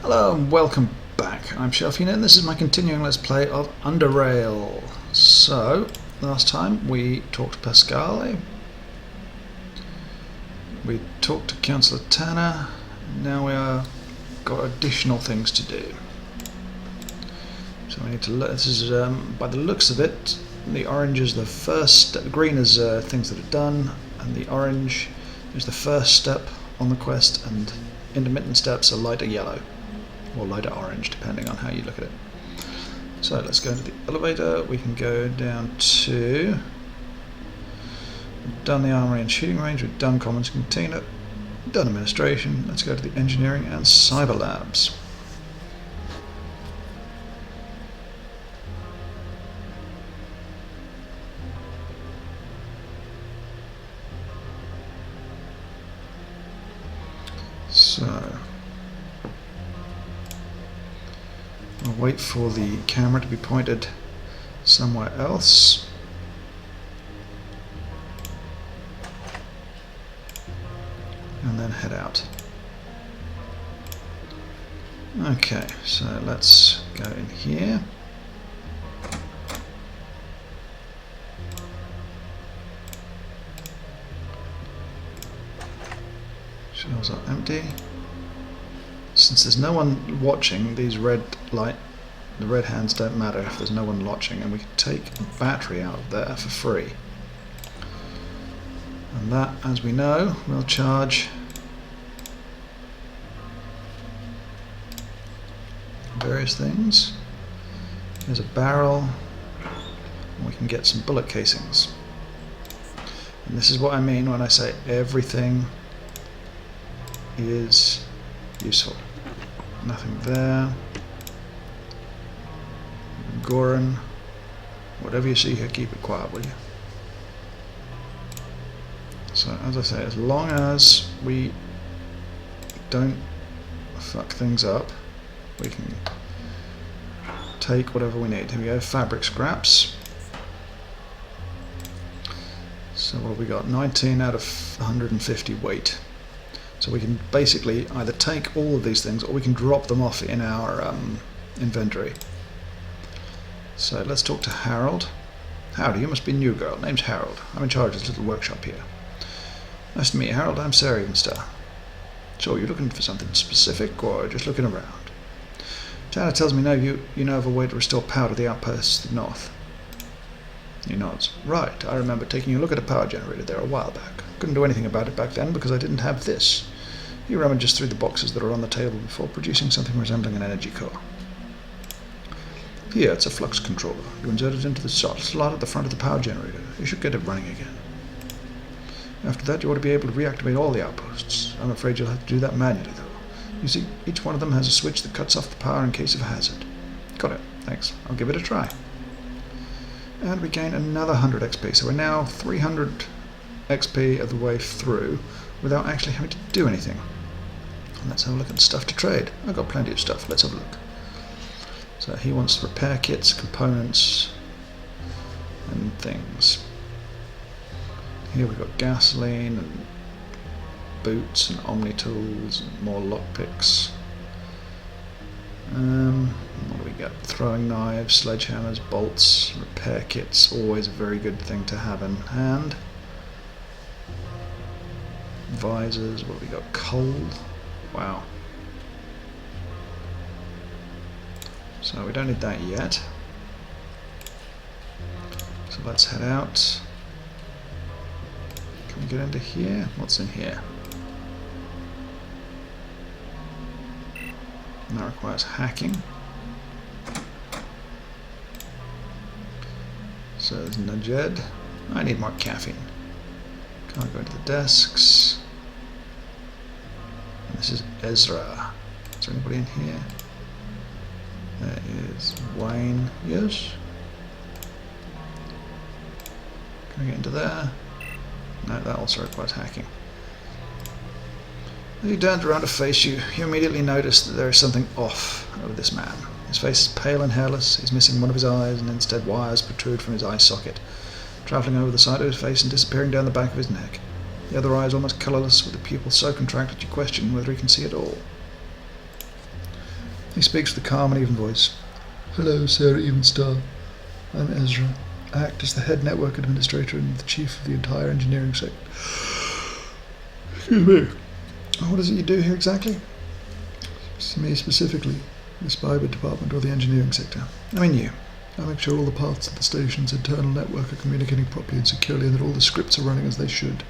Hello and welcome back. I'm Shelfina and this is my continuing Let's Play of Underrail. So, last time we talked to Pascale, we talked to Councillor Tanner, now we are got additional things to do. So we need to look, this is, by the looks of it, the orange is the first step, the green is things that are done, and the orange is the first step on the quest, and intermittent steps are lighter yellow. Or lighter orange, depending on how you look at it. So let's go into the elevator. We can go down to... We've done the armory and shooting range, we've done commons container, done administration. Let's go to the engineering and cyber labs. So... I'll wait for the camera to be pointed somewhere else. And then head out. Okay, so let's go in here. Shelves are empty. Since there's no one watching, these red light, the red hands don't matter if there's no one watching, and we can take a battery out of there for free. And that, as we know, will charge various things. There's a barrel, and we can get some bullet casings. And this is what I mean when I say everything is useful. Nothing there. Goran, whatever you see here, keep it quiet, will you? So, as I say, as long as we don't fuck things up, we can take whatever we need. Here we go, fabric scraps. So what have we got? 19 out of 150 weight. So we can basically either take all of these things or we can drop them off in our inventory. So let's talk to Harold. Howdy, you must be a new girl. Name's Harold. I'm in charge of this little workshop here. Nice to meet you, Harold. I'm Sarah Evenster. So you're looking for something specific or just looking around? Tanner tells me now you know of a way to restore power to the outposts to the north. He nods. Right, I remember taking a look at a power generator there a while back. Couldn't do anything about it back then because I didn't have this. He rummages through the boxes that are on the table before producing something resembling an energy core. Here, it's a flux controller. You insert it into the slot at the front of the power generator. You should get it running again. After that, you ought to be able to reactivate all the outposts. I'm afraid you'll have to do that manually, though. You see, each one of them has a switch that cuts off the power in case of a hazard. Got it. Thanks. I'll give it a try. And we gain another 100 XP, so we're now 300 XP of the way through without actually having to do anything. And let's have a look at stuff to trade. I've got plenty of stuff. Let's have a look. So he wants repair kits, components, and things. Here we've got gasoline and boots and omni tools and more lockpicks. What do we got? Throwing knives, sledgehammers, bolts, repair kits, always a very good thing to have in hand. Visors, what have we got? Coal. Wow. So we don't need that yet. So let's head out. Can we get into here? What's in here? And that requires hacking. So there's Najed. I need more caffeine. Can't go into the desks. And this is Ezra. Is there anybody in here? There is Wayne. Yes. Can we get into there? No, that also requires hacking. As he turned around to face you, you immediately noticed that there is something off with this man. His face is pale and hairless, he's missing one of his eyes, and instead wires protrude from his eye socket, travelling over the side of his face and disappearing down the back of his neck. The other eye is almost colourless, with the pupil so contracted you question whether he can see at all. He speaks with a calm and even voice. Hello, Sarah Evenstar. I'm Ezra. I act as the head network administrator and the chief of the entire engineering sector. Excuse me. What is it you do here exactly? Me specifically, the spyware department or the engineering sector. I mean you. I make sure all the parts of the station's internal network are communicating properly and securely and that all the scripts are running as they should.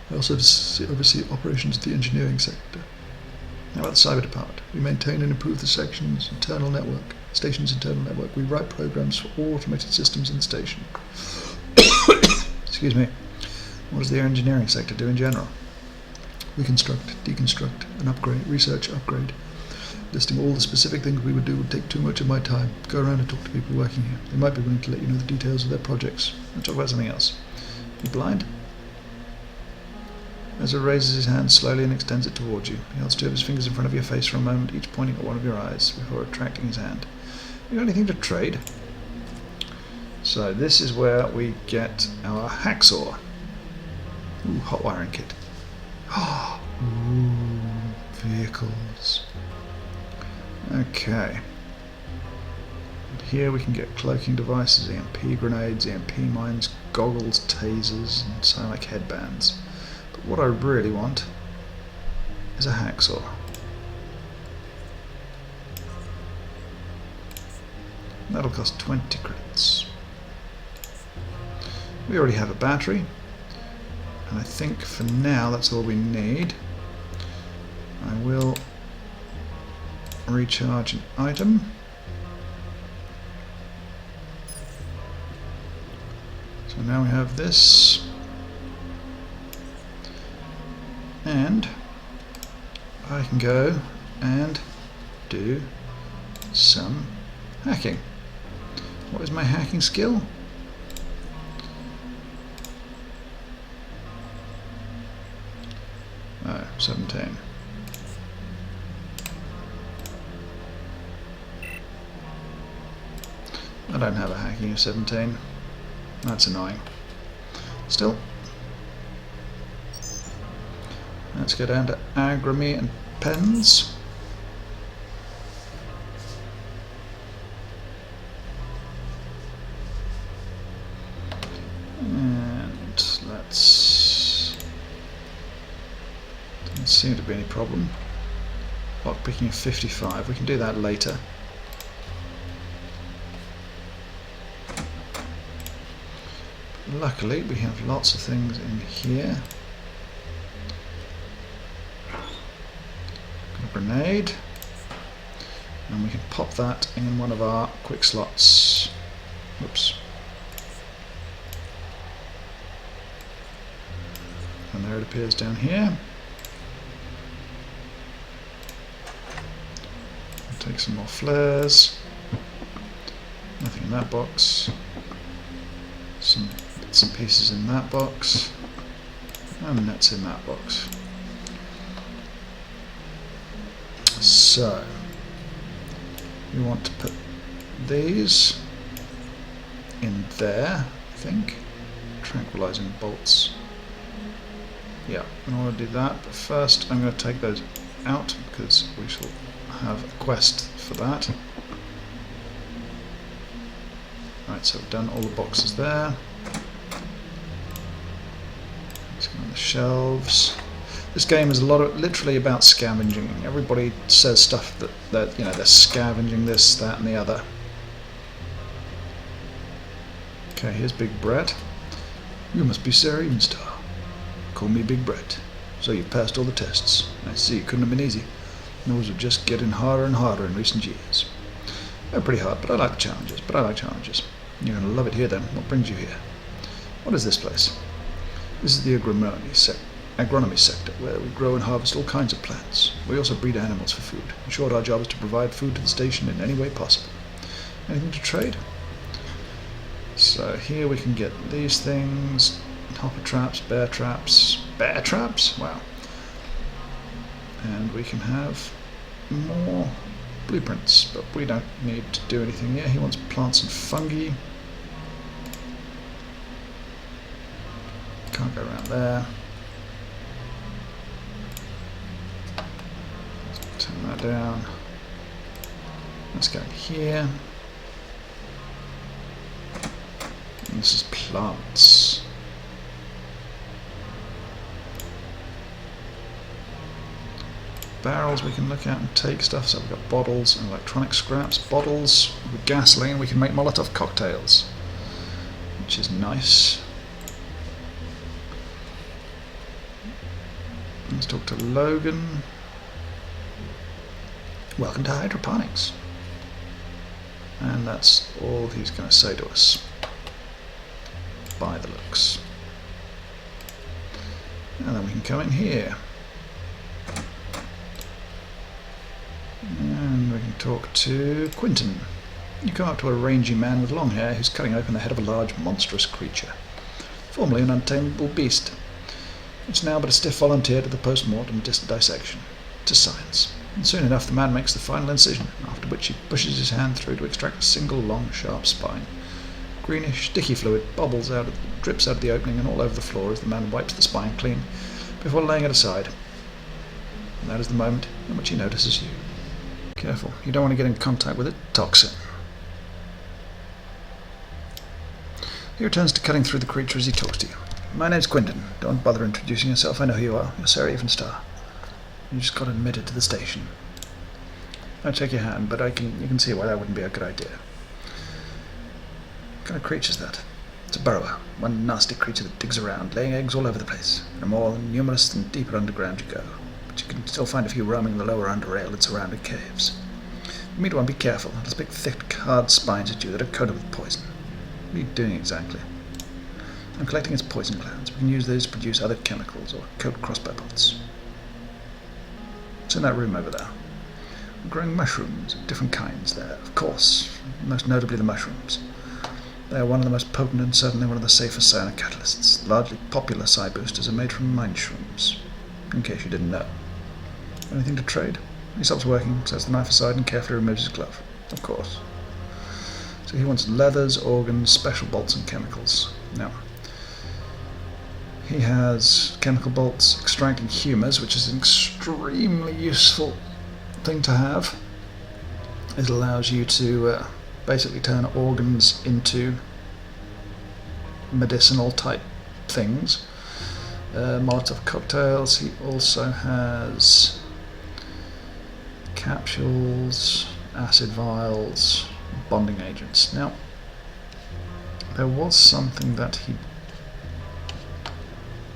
I also oversee operations of the engineering sector. How about the cyber department? We maintain and improve the station's internal network. We write programs for all automated systems in the station. Excuse me. What does the engineering sector do in general? We construct, deconstruct, and upgrade, research, upgrade. Listing all the specific things we would do would take too much of my time. Go around and talk to people working here. They might be willing to let you know the details of their projects. Let's talk about something else. You blind? Ezra raises his hand slowly and extends it towards you. He holds two of his fingers in front of your face for a moment, each pointing at one of your eyes, before retracting his hand. You got anything to trade? So this is where we get our hacksaw. Ooh, hot wiring kit. Ooh, vehicles. Okay. And here we can get cloaking devices, EMP grenades, EMP mines, goggles, tasers, and psionic headbands. But what I really want is a hacksaw. That'll cost 20 credits. We already have a battery, and I think for now that's all we need. I will recharge an item. So now we have this, and I can go and do some hacking. What is my hacking skill? Oh, 17. I don't have a hacking of 17. That's annoying. Still. Let's go down to Agrome and pens. And let's... Doesn't seem to be any problem. Lockpicking of 55. We can do that later. Luckily, we have lots of things in here. Got a grenade, and we can pop that in one of our quick slots. Whoops. And there it appears down here. I'll take some more flares. Nothing in that box. Some bits and pieces in that box, and that's in that box. So we want to put these in there, I think. Tranquilizing bolts. Yeah, I want to do that, but first I'm going to take those out because we shall have a quest for that. Right, so we've done all the boxes there. Let's go on the shelves. This game is literally about scavenging. Everybody says stuff that you know, they're scavenging this, that, and the other. Okay, here's Big Brett. You must be Sarah Evenstar. Call me Big Brett. So you've passed all the tests. I see, it couldn't have been easy. Those are just getting harder and harder in recent years. They're pretty hard, but I like challenges. You're going to love it here then. What brings you here? What is this place? This is the agronomy sector, where we grow and harvest all kinds of plants. We also breed animals for food. In short, our job is to provide food to the station in any way possible. Anything to trade? So here we can get these things. Hopper traps, bear traps. Bear traps? Wow. And we can have more blueprints, but we don't need to do anything here. He wants plants and fungi. Can't go around there. down. Let's go here. And this is plants. Barrels we can look at and take stuff, so we've got bottles and electronic scraps. Bottles with gasoline, we can make Molotov cocktails, which is nice. Let's talk to Logan. Welcome to hydroponics. And that's all he's going to say to us, by the looks. And then we can come in here. And we can talk to Quinton. You come up to a rangy man with long hair who's cutting open the head of a large, monstrous creature, formerly an untamable beast. It's now but a stiff volunteer to the post-mortem dissection. To science. And soon enough the man makes the final incision, after which he pushes his hand through to extract a single long, sharp spine. Greenish, sticky fluid drips out of the opening and all over the floor as the man wipes the spine clean before laying it aside. And that is the moment in which he notices you. Careful, you don't want to get in contact with it. Toxin. He returns to cutting through the creature as he talks to you. My name's Quinton. Don't bother introducing yourself. I know who you are. You're Sarah Evenstar. You just got admitted to the station. I'll take your hand, but you can see why that wouldn't be a good idea. What kind of creature's that? It's a burrower. One nasty creature that digs around, laying eggs all over the place. The more numerous the deeper underground you go. But you can still find a few roaming the lower Underrail and surrounding caves. You meet one, be careful. It has big, thick, hard spines at you that are coated with poison. What are you doing exactly? I'm collecting its poison glands. We can use those to produce other chemicals or coat crossbow bolts. It's in that room over there. We're growing mushrooms of different kinds there, of course, most notably the mushrooms. They are one of the most potent and certainly one of the safest cyanocatalysts. Largely popular psi boosters are made from mind shrooms, in case you didn't know. Anything to trade? He stops working, sets the knife aside and carefully removes his glove. Of course. So he wants leathers, organs, special bolts and chemicals. Now, he has chemical bolts extracting humours, which is an extremely useful thing to have. It allows you to basically turn organs into medicinal type things. Molotov cocktails. He also has capsules, acid vials, bonding agents. Now, there was something that he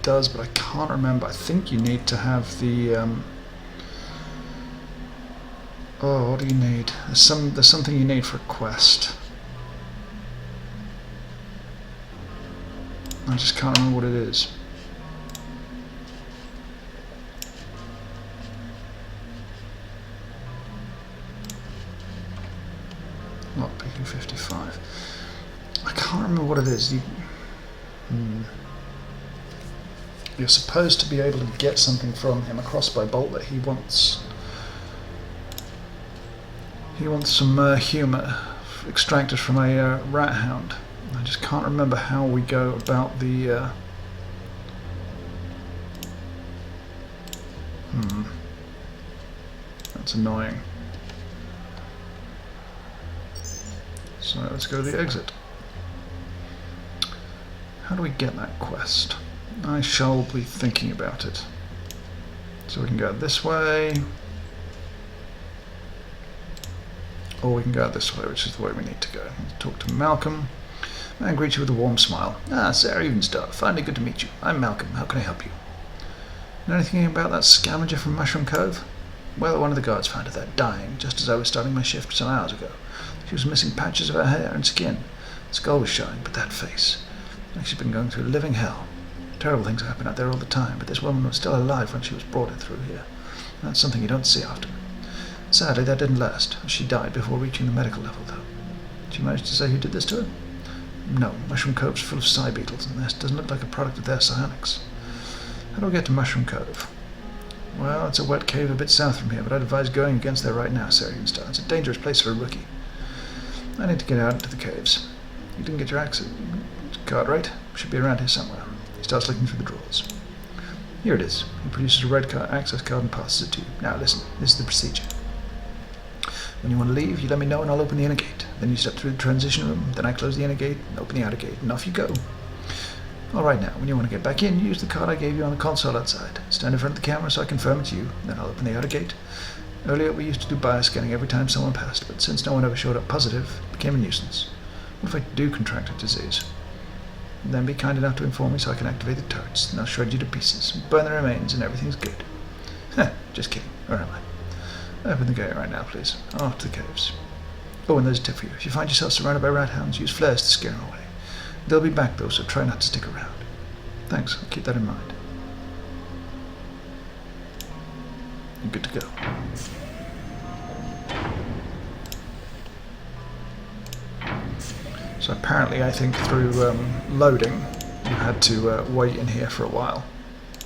does, but I can't remember. I think you need to have the oh, what do you need? There's something you need for a quest. I just can't remember what it is. Lockpicking 55. I can't remember what it is. You're supposed to be able to get something from him, a crossbow bolt that he wants. He wants some humour extracted from a Rathound. I just can't remember how we go about the... That's annoying. So let's go to the exit. How do we get that quest? I shall be thinking about it. So we can go this way, or we can go this way, which is the way we need to go. Talk to Malcolm. Man greets you with a warm smile. Ah, Sarah Evenstar. Finally good to meet you. I'm Malcolm. How can I help you? Know anything about that scavenger from Mushroom Cove? Well, one of the guards found her there, dying, just as I was starting my shift some hours ago. She was missing patches of her hair and skin. The skull was showing, but that face. Like she'd been going through living hell. Terrible things happen out there all the time, but this woman was still alive when she was brought in through here. That's something you don't see often. Sadly, that didn't last. She died before reaching the medical level, though. Did you manage to say who did this to her? No, Mushroom Cove's full of psi beetles, and this doesn't look like a product of their psionics. How do I get to Mushroom Cove? Well, it's a wet cave a bit south from here, but I'd advise going against there right now, Sarah Evenstar. It's a dangerous place for a rookie. I need to get out into the caves. You didn't get your access card, right? Should be around here somewhere. He starts looking through the drawers. Here it is. He produces a red access card and passes it to you. Now listen, this is the procedure. When you want to leave, you let me know and I'll open the inner gate. Then you step through the transition room, then I close the inner gate and open the outer gate, and off you go. Alright now, when you want to get back in, use the card I gave you on the console outside. Stand in front of the camera so I confirm it's you, then I'll open the outer gate. Earlier we used to do bioscanning every time someone passed, but since no one ever showed up positive, it became a nuisance. What if I do contract a disease? Then be kind enough to inform me so I can activate the turrets, and I'll shred you to pieces, burn the remains, and everything's good. Heh, just kidding, or am I? Open the gate right now, please. Off to the caves. Oh, and there's a tip for you. If you find yourself surrounded by Rathounds, use flares to scare them away. They'll be back though, so try not to stick around. Thanks, I'll keep that in mind. You're good to go. So apparently, I think through loading, you had to wait in here for a while.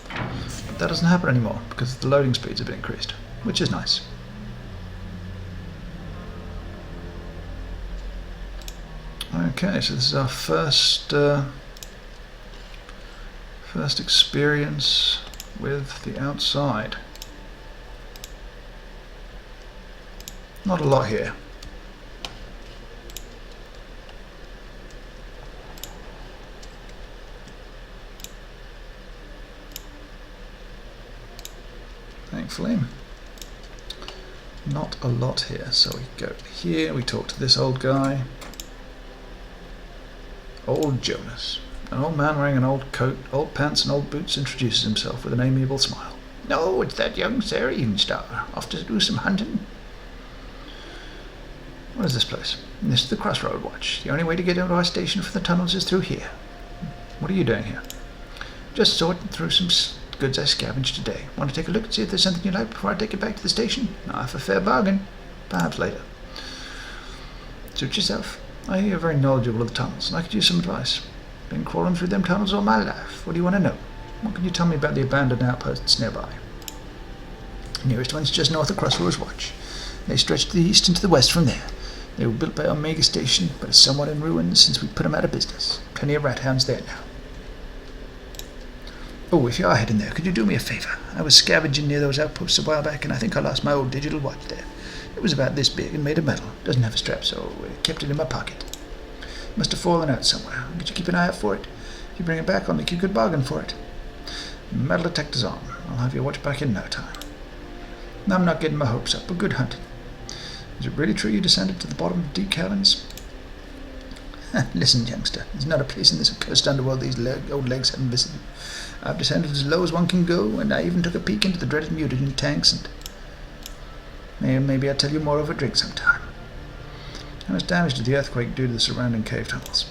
But that doesn't happen anymore, because the loading speeds have been increased, which is nice. Okay, so this is our first experience with the outside. Not a lot here. Thankfully. Not a lot here. So we go here, we talk to this old guy. Old Jonas. An old man wearing an old coat, old pants and old boots introduces himself with an amiable smile. No, it's that young Sarah Evenstar. Off to do some hunting. What is this place? This is the Crossroads Watch. The only way to get into our station from the tunnels is through here. What are you doing here? Just sorting through some goods I scavenged today. Want to take a look and see if there's something you like before I take it back to the station? Not for a fair bargain. Perhaps later. Suit yourself. I hear you're very knowledgeable of the tunnels, and I could use some advice. Been crawling through them tunnels all my life. What do you want to know? What can you tell me about the abandoned outposts nearby? Nearest one's just north of Crossroads Watch. They stretch to the east and to the west from there. They were built by Omega Station, but are somewhat in ruins since we put them out of business. Plenty of Rathounds there now. Oh, if you are heading there, could you do me a favour? I was scavenging near those outposts a while back, and I think I lost my old digital watch there. It was about this big and made of metal. Doesn't have a strap, so I kept it in my pocket. Must have fallen out somewhere. Could you keep an eye out for it? If you bring it back, I'll make you a good bargain for it. Metal detector's on. I'll have your watch back in no time. I'm not getting my hopes up, but good hunting. Is it really true you descended to the bottom of deep caverns? Listen, youngster, there's not a place in this accursed underworld these old legs haven't visited. I've descended as low as one can go, and I even took a peek into the dreaded mutagen tanks, and maybe I'll tell you more over a drink sometime. How much damage did the earthquake do to the surrounding cave tunnels?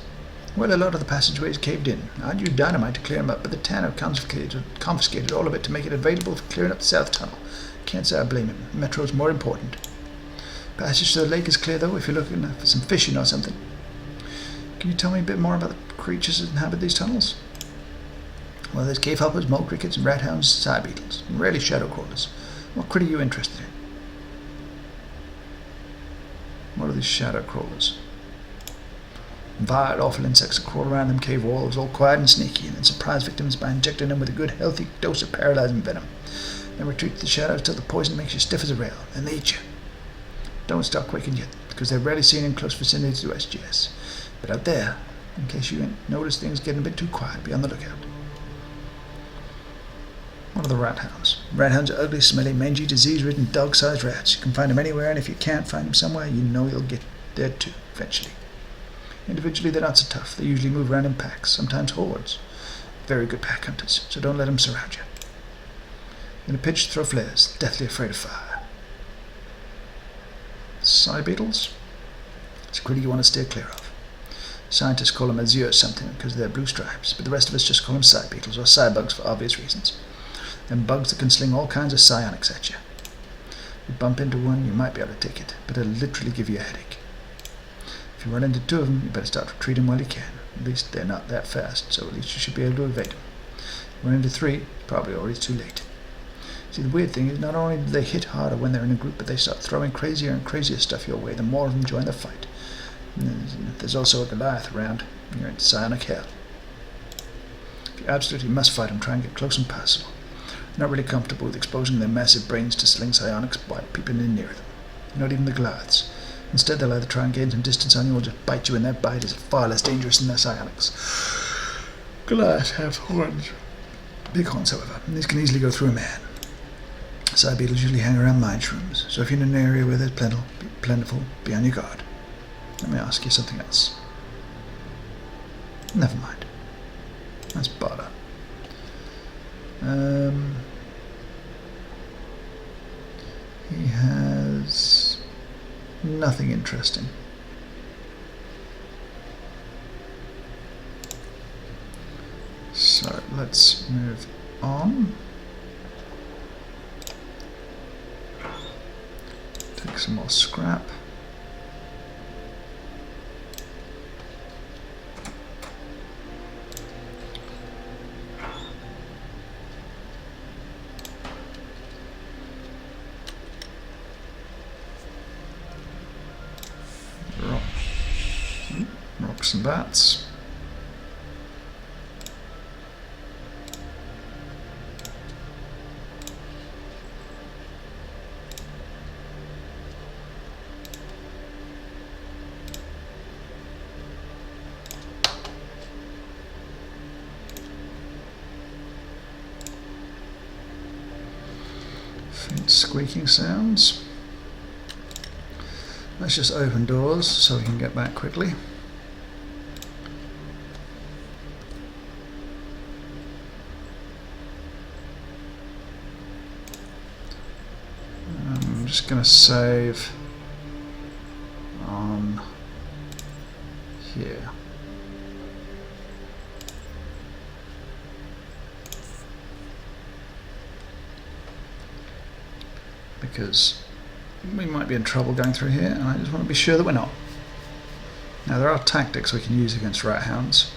Well, a lot of the passageways caved in. I'd used dynamite to clear them up, but the Tanner confiscated all of it to make it available for clearing up the south tunnel. Can't say I blame him. The metro's more important. Passage to the lake is clear, though, if you're looking for some fishing or something. Can you tell me a bit more about the creatures that inhabit these tunnels? Well, there's cave hoppers, mole crickets, and rathounds, side beetles, and rarely shadow crawlers. What critter are you interested in? What are these shadow crawlers? Vile, awful insects that crawl around them cave walls, all quiet and sneaky, and then surprise victims by injecting them with a good, healthy dose of paralyzing venom. Then retreat to the shadows till the poison makes you stiff as a rail, and they eat you. Don't stop quaking yet, because they're rarely seen in close vicinity to SGS. But out there, in case you ain't noticed things getting a bit too quiet, be on the lookout. What are the Rathounds? Rathounds are ugly, smelly, mangy, disease-ridden, dog-sized rats. You can find them anywhere, and if you can't find them somewhere, you know you'll get there too, eventually. Individually, they're not so tough. They usually move around in packs, sometimes hordes. Very good pack hunters, so don't let them surround you. In a pinch, throw flares, deathly afraid of fire. Side beetles? It's a critter you want to steer clear of. Scientists call them azure something because of their blue stripes, but the rest of us just call them side beetles or side bugs for obvious reasons. Them bugs that can sling all kinds of psionics at you. If you bump into one, you might be able to take it, but it'll literally give you a headache. If you run into two of them, you better start retreating while you can. At least they're not that fast, so at least you should be able to evade them. If you run into three, probably already too late. See, the weird thing is not only do they hit harder when they're in a group, but they start throwing crazier and crazier stuff your way the more of them join the fight. And there's also a Goliath around. You're in psionic hell. If you absolutely must fight them, try and get close and personal. They're not really comfortable with exposing their massive brains to sling psionics by peeping in near them. not even the Goliaths. Instead, they'll either try and gain some distance on you or just bite you, and their bite is far less dangerous than their psionics. Goliaths have horns. Big horns, however, and these can easily go through a man. Side beetles usually hang around mine shrooms, so if you're in an area where there's plentiful, be on your guard. Let me ask you something else. Never mind. That's Barda. He has nothing interesting. So let's move on. Take some more scrap. Rocks and bats. Faint squeaking sounds. Let's just open doors so we can get back quickly. I'm just going to save on here. Because we might be in trouble going through here, and I just want to be sure that we're not. Now, there are tactics we can use against Rathounds.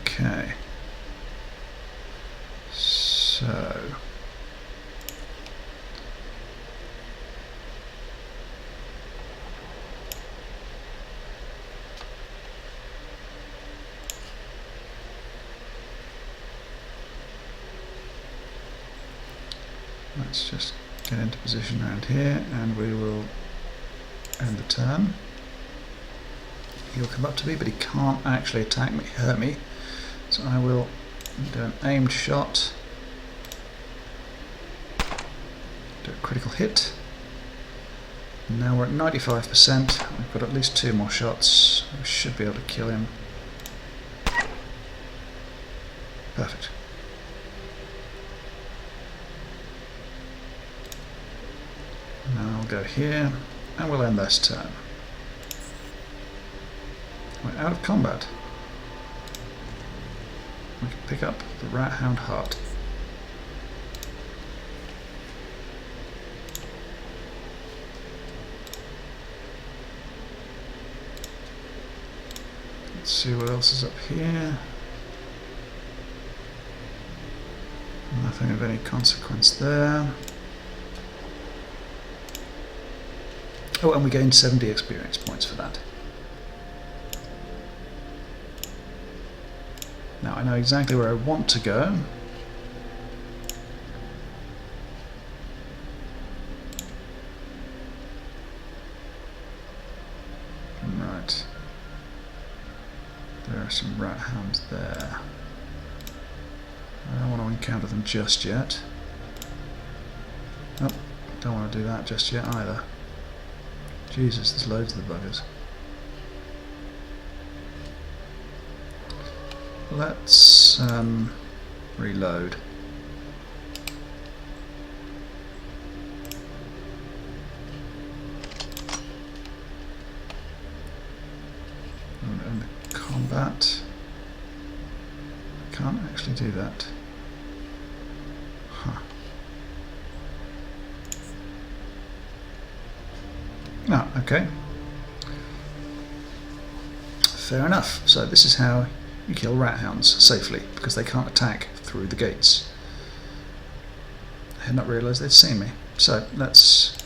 Okay. So let's just get into position around here, and we will end the turn. He'll come up to me, but he can't actually attack me, hurt me. So I will do an aimed shot, do a critical hit. Now we're at 95%. We've got at least 2 more shots. We should be able to kill him. Perfect. Now I'll go here, and we'll end this turn. We're out of combat. We can pick up the Rathound heart. Let's see what else is up here. Nothing of any consequence there. Oh, and we gained 70 experience points for that. Now I know exactly where I want to go. Right. There are some Rathounds there. I don't want to encounter them just yet. Nope, don't want to do that just yet either. Jesus, there's loads of the buggers. Let's reload. And the combat. I can't actually do that. Huh. Ah, okay. Fair enough. So this is how we kill Rathounds safely because they can't attack through the gates. I had not realised they'd seen me. So let's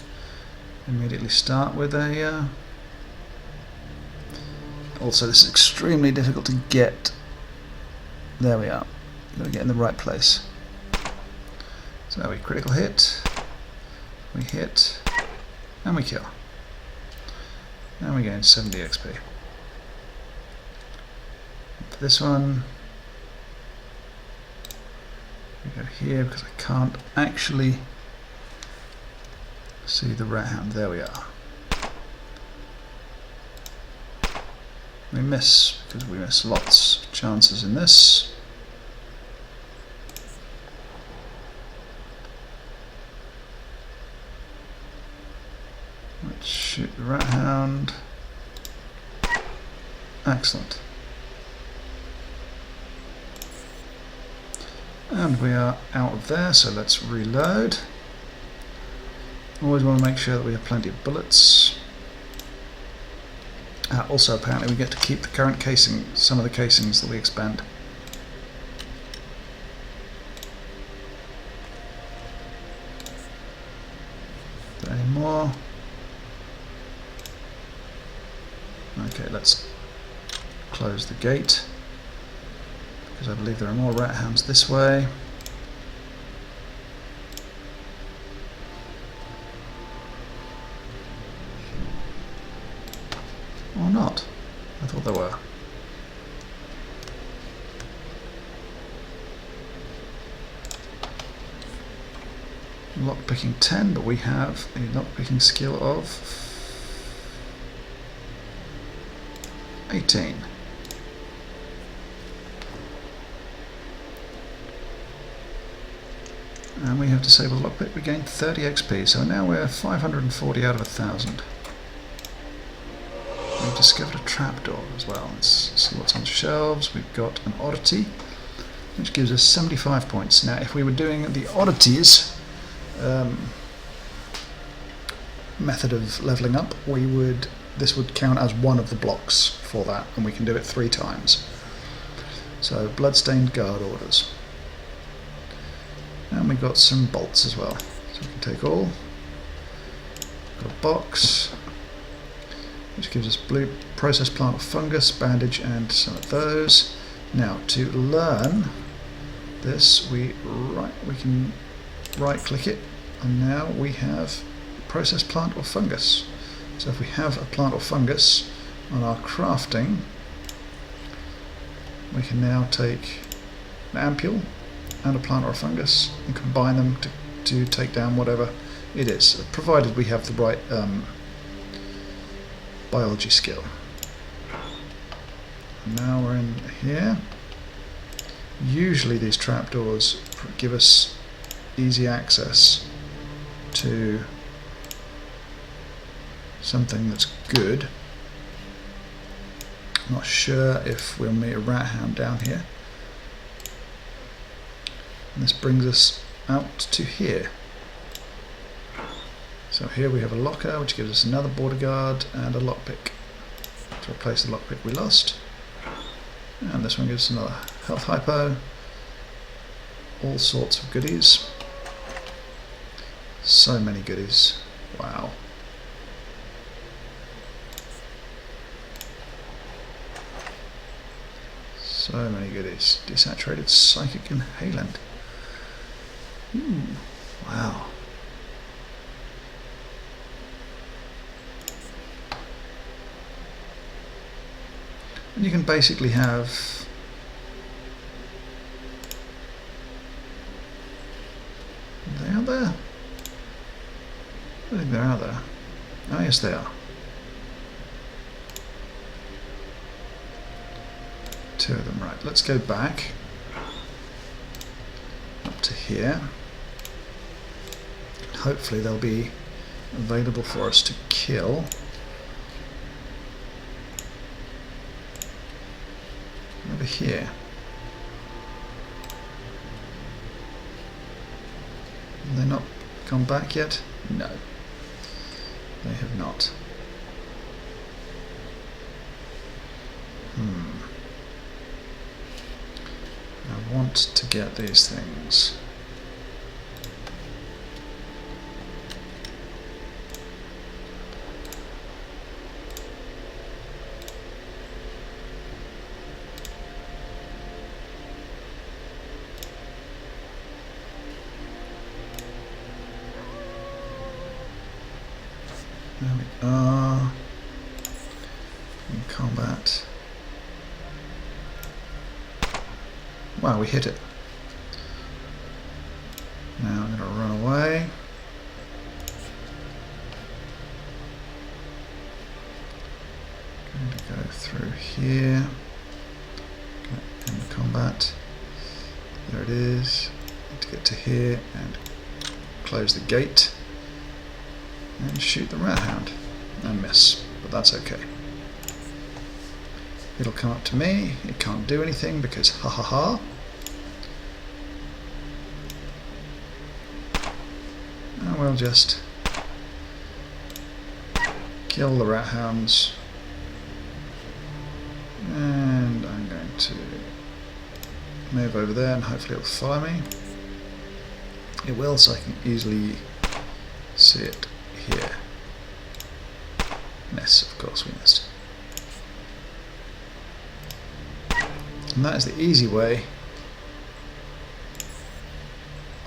immediately start with a... Also, this is extremely difficult to get. There we are. Got to get in the right place. So we critical hit, we hit, and we kill. And we gain 70 XP. For this one, we go here because I can't actually see the Rathound. There we are. We miss because we miss lots of chances in this. Let's shoot the Rathound. Excellent. And we are out of there, so let's reload. Always want to make sure that we have plenty of bullets. Also, apparently we get to keep the current casing, some of the casings that we expand. Is there any more? Okay, let's close the gate, because I believe there are more Rathounds this way. Or not. I thought there were. Lockpicking 10, but we have a lockpicking skill of 18. And we have disabled lockpick. We gained 30 XP, so now we're 540 out of 1,000. We've discovered a trapdoor as well. It's what's on shelves. We've got an oddity, which gives us 75 points. Now, if we were doing the oddities method of leveling up, this would count as one of the blocks for that, and we can do it 3 times. So, bloodstained guard orders. And we've got some bolts as well. So we can take all. Got a box, which gives us blue process plant of fungus, bandage, and some of those. Now, to learn this, we can right-click it, and now we have process plant or fungus. So if we have a plant or fungus on our crafting, we can now take an ampule and a plant or a fungus and combine them to take down whatever it is, provided we have the right biology skill. Now we're in here. Usually these trapdoors give us easy access to something that's good. I'm not sure if we'll meet a Rathound down here. And this brings us out to here. So here we have a locker, which gives us another border guard and a lockpick to replace the lockpick we lost. And this one gives us another health hypo. All sorts of goodies. So many goodies. Wow. So many goodies. Desaturated psychic inhalant. Wow. And you can basically have are they out there? I don't think they're out there. Oh yes they are. 2 of them, right. Let's go back up to here. Hopefully they'll be available for us to kill. Over here. Have they not gone back yet? No. They have not. want to get these things. There we are. In combat. Wow, we hit it. Now I'm going to run away. Going to go through here. Okay, end combat. There it is. Need to get to here and close the gate. And shoot the Rathound. And miss, but that's okay. It'll come up to me. It can't do anything because ha ha ha. And we'll just kill the Rathounds. And I'm going to move over there and hopefully it'll follow me. It will, so I can easily see it here. Miss, of course we missed. And that is the easy way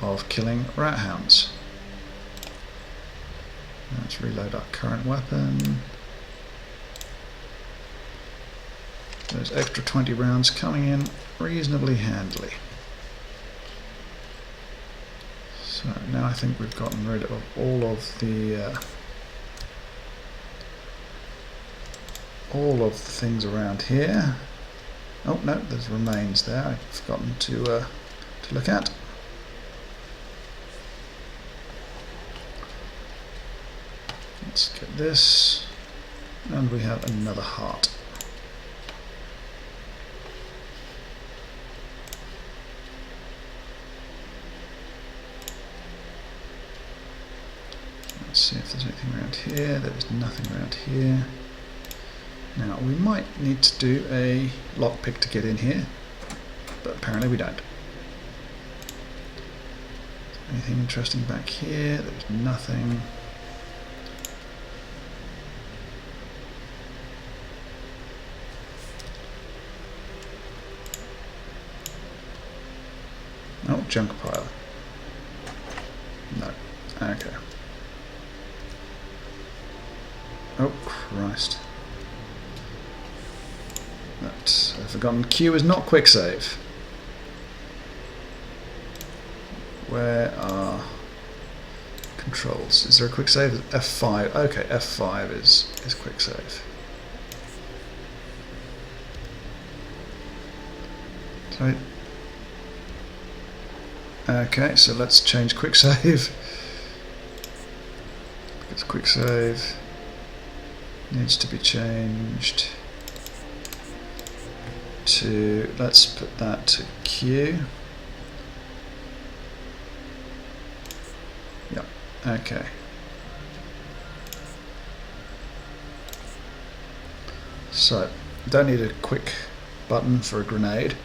of killing Rathounds. Let's reload our current weapon. Those extra 20 rounds coming in reasonably handily. So now I think we've gotten rid of all of the things around here. Oh no, there's remains there. I've forgotten to look at. Let's get this, and we have another heart. Let's see if there's anything around here. There's nothing around here. Now we might need to do a lockpick to get in here, but apparently we don't. Anything interesting back here? There's nothing. Oh, junk pile. No. Okay. Oh, Christ. That I've forgotten. Q is not quick save. Where are controls? Is there a quick save? F5. Okay, F5 is quick save. So, okay, so let's change quick save. Because quick save needs to be changed to, let's put that to Q. Yep, okay. So, don't need a quick button for a grenade.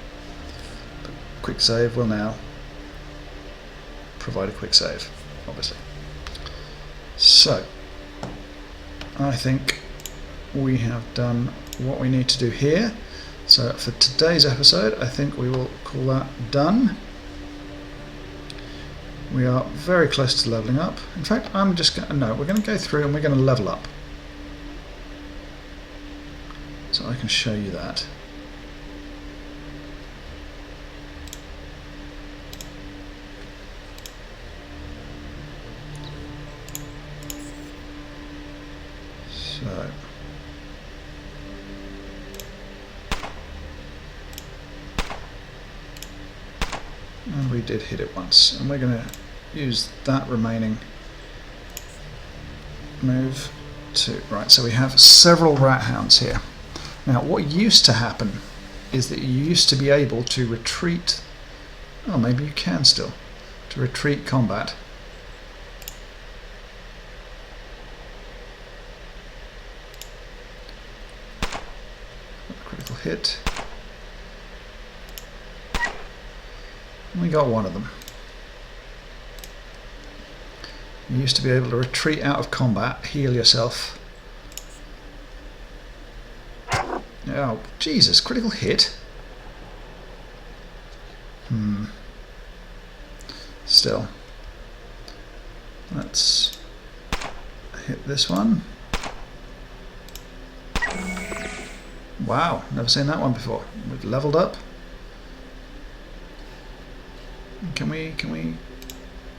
But quick save will now provide a quick save, obviously. So, I think we have done what we need to do here. So for today's episode, I think we will call that done. We are very close to leveling up. In fact, I'm just going to, no, we're going to go through and we're going to level up. So I can show you that. So and we did hit it once, and we're going to use that remaining move to, right, so we have several Rathounds here. Now what used to happen is that you used to be able to retreat, oh maybe you can still, to retreat combat. Critical hit. We got one of them. You used to be able to retreat out of combat, heal yourself. Oh, Jesus, critical hit? Still. Let's hit this one. Wow, never seen that one before. We've leveled up.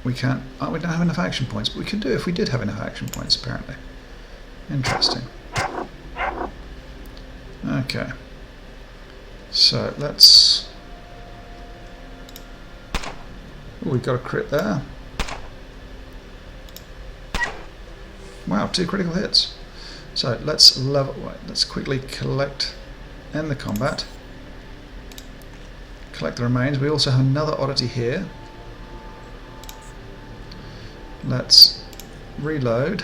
We can't. Oh, we don't have enough action points, but we could do if we did have enough action points, apparently. Interesting. Okay. So let's. Ooh, we got a crit there. Wow, 2 critical hits. So let's level. Right, let's quickly end the combat. Collect the remains. We also have another oddity here. Let's reload.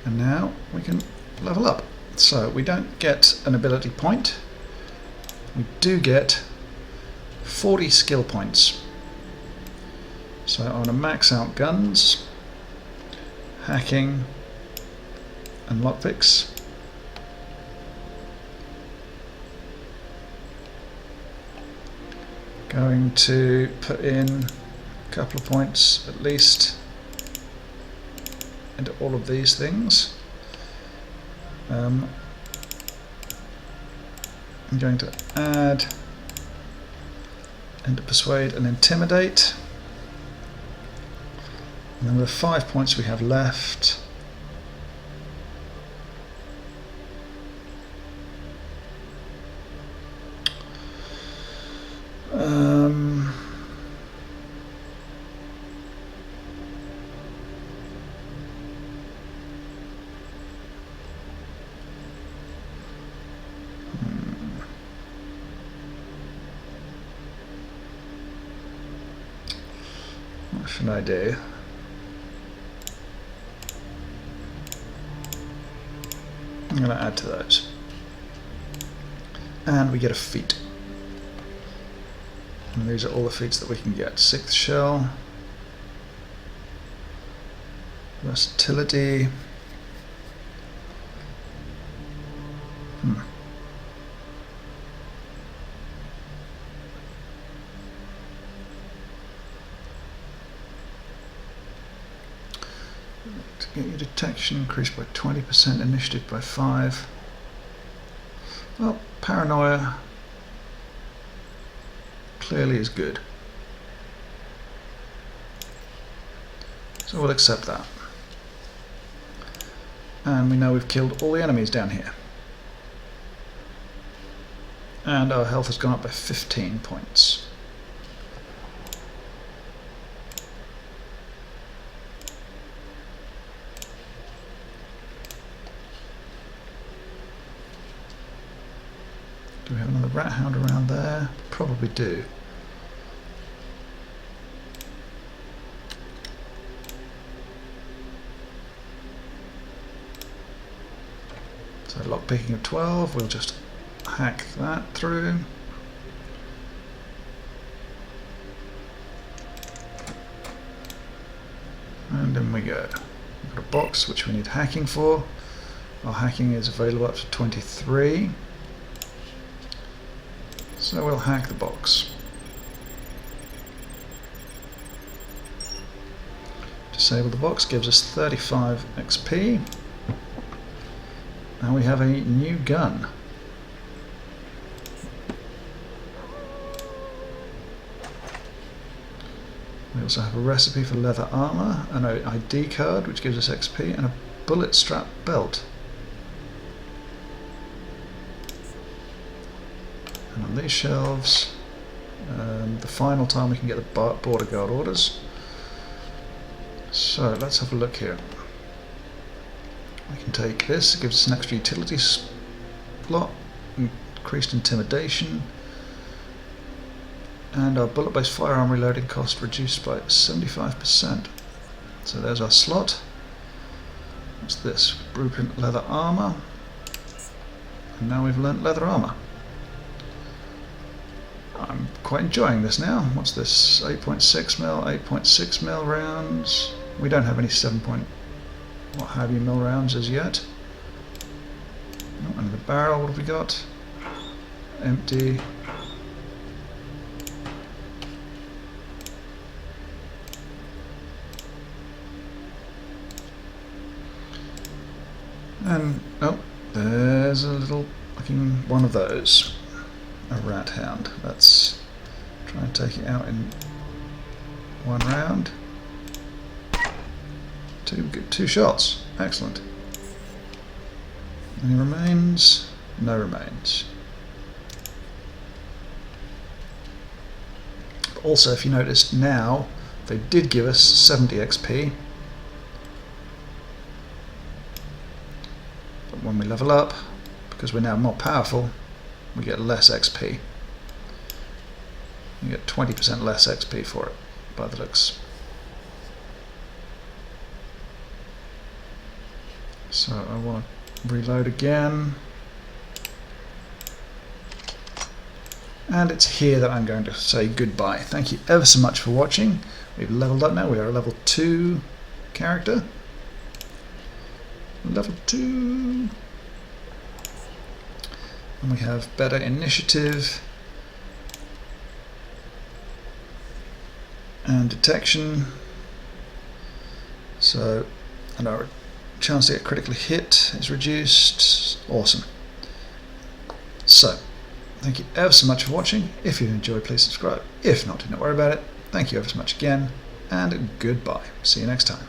And now we can level up. So we don't get an ability point. We do get 40 skill points. So I want to max out guns, hacking, and lockpicks. Going to put in a couple of points at least into all of these things. I'm going to add and persuade and intimidate. And then with 5 points we have left. What should I do? I'm going to add to those. And we get a feat. And these are all the feats that we can get. 6th shell. Versatility. To get your detection increased by 20%, initiative by 5. Well, paranoia clearly is good. So we'll accept that. And we know we've killed all the enemies down here. And our health has gone up by 15 points. Do we have another Rathound around there? Probably do. So lockpicking of 12, we'll just hack that through. And in we go. We've got a box which we need hacking for. Our hacking is available up to 23. So we'll hack the box. Disable the box gives us 35 XP. Now we have a new gun. We also have a recipe for leather armor, an ID card which gives us XP, and a bullet strap belt. And on these shelves, the final time we can get the border guard orders. So let's have a look here. We can take this, it gives us an extra utility slot, increased intimidation, and our bullet-based firearm reloading cost reduced by 75%. So there's our slot. What's this? Blueprint leather armor. And now we've learnt leather armour. I'm quite enjoying this now. What's this? 8.6 mil, 8.6 mil rounds. We don't have any 7 point what have you mil rounds as yet. Oh, and the barrel, what have we got? Empty. And oh, there's a little looking one of those. A Rathound. Let's try and take it out in one round. Two shots. Excellent. Any remains? No remains. But also, if you noticed now, they did give us 70 XP. But when we level up, because we're now more powerful, we get less XP. You get 20% less XP for it, by the looks. So I want to reload again. And it's here that I'm going to say goodbye. Thank you ever so much for watching. We've leveled up now. We are a level 2 character. Level 2. And we have better initiative and detection. So, and our chance to get critically hit is reduced. Awesome. So, thank you ever so much for watching. If you enjoyed, please subscribe. If not, do not worry about it. Thank you ever so much again, and goodbye. See you next time.